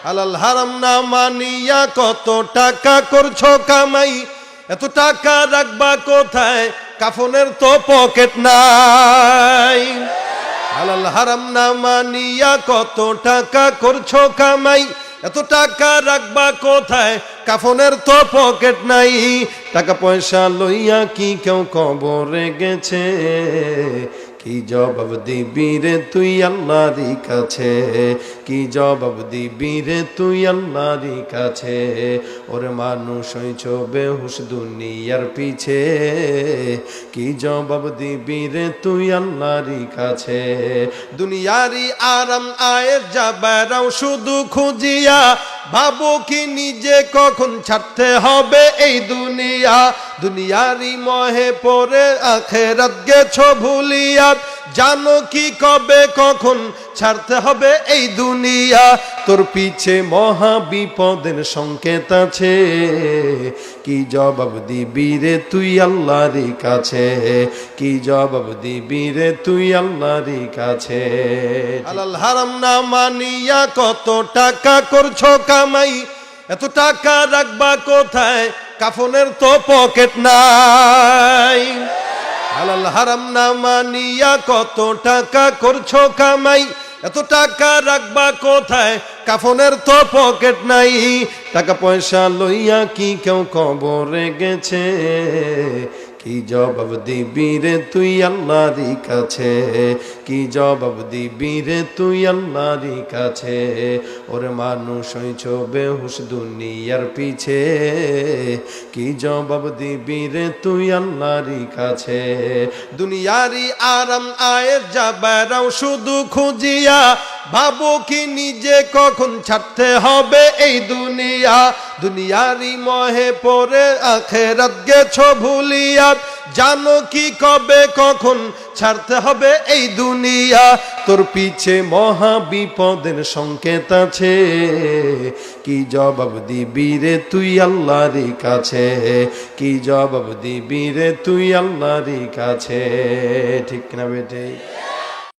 হালাল হারাম না মানিয়া কত টাকা করছো কামাই, এত টাকা রাখবা কোথায়, কাফনের তো পকেট নাই। হালাল হারাম না মানিয়া কত টাকা করছো কামাই, এত টাকা রাখবা কোথায়, কাফনের তো পকেট নাই। টাকা পয়সা লইয়া কি কেউ কবরে গেছে, কি জবাব দিবি রে তুই আল্লাহর কাছে, কি জবাব দিবি রে তুই আল্লাহর কাছে। ওরে মানুষ হইছ বেহুশ দুনিয়ার পিছে, কি জবাব দিবি রে তুই আল্লাহর কাছে। দুনিয়ারি আরাম আয়ের যাবেরাও শুধু খুঁজিয়া, ভাবো কি নিজে কখন ছাড়তে হবে এই দুনিয়া। দুনিয়ারি মহে পড়ে আখেরাত গেছো ভুলিয়া, জানো কি কবে কখন ছাড়তে হবে এই দুনিয়া। তোর পিছে মহা বিপদের সংকেত আছে, কি জবাব দিবি রে তুই আল্লাহর কাছে, কি জবাব দিবি রে তুই আল্লাহর কাছে। হালাল হারাম না মানিয়া কত টাকা করছো কামাই, এত টাকা রাখবা কোথায়, কাফনের তো পকেট নাই। হালাল হারাম না মানিয়া কত টাকা করছো কামাই, এত টাকা রাখবা কোথায়, কাফনের তো পকেট নাই। টাকা পয়সা লইয়া কি কেউ কবরে গেছে, কি জবাব দিবি রে তুই আল্লাহর কাছে, কি জবাব দিবি রে তুই আল্লাহর কাছে। ওরে মানুষ হইছ বেহুশ দুনিয়ার পিছে, কি জবাব দিবি রে তুই আল্লাহর কাছে। দুনিয়ারি আরাম আয়ের যাবেরাও শুধু খুঁজিয়া, ভাবো কি নিজে কখন ছাড়তে হবে এই দুনিয়া। দুনিয়ারি মহে পড়ে আখেরাত গেছো ভুলিয়া, জানো কি কবে কখন ছাড়তে হবে এই দুনিয়া। তোর পিছে মহা বিপদের সংকেত আছে, কি জবাব দিবি রে তুই আল্লাহর কাছে, কি জবাব দিবি রে তুই আল্লাহর কাছে। ঠিক না বেটে?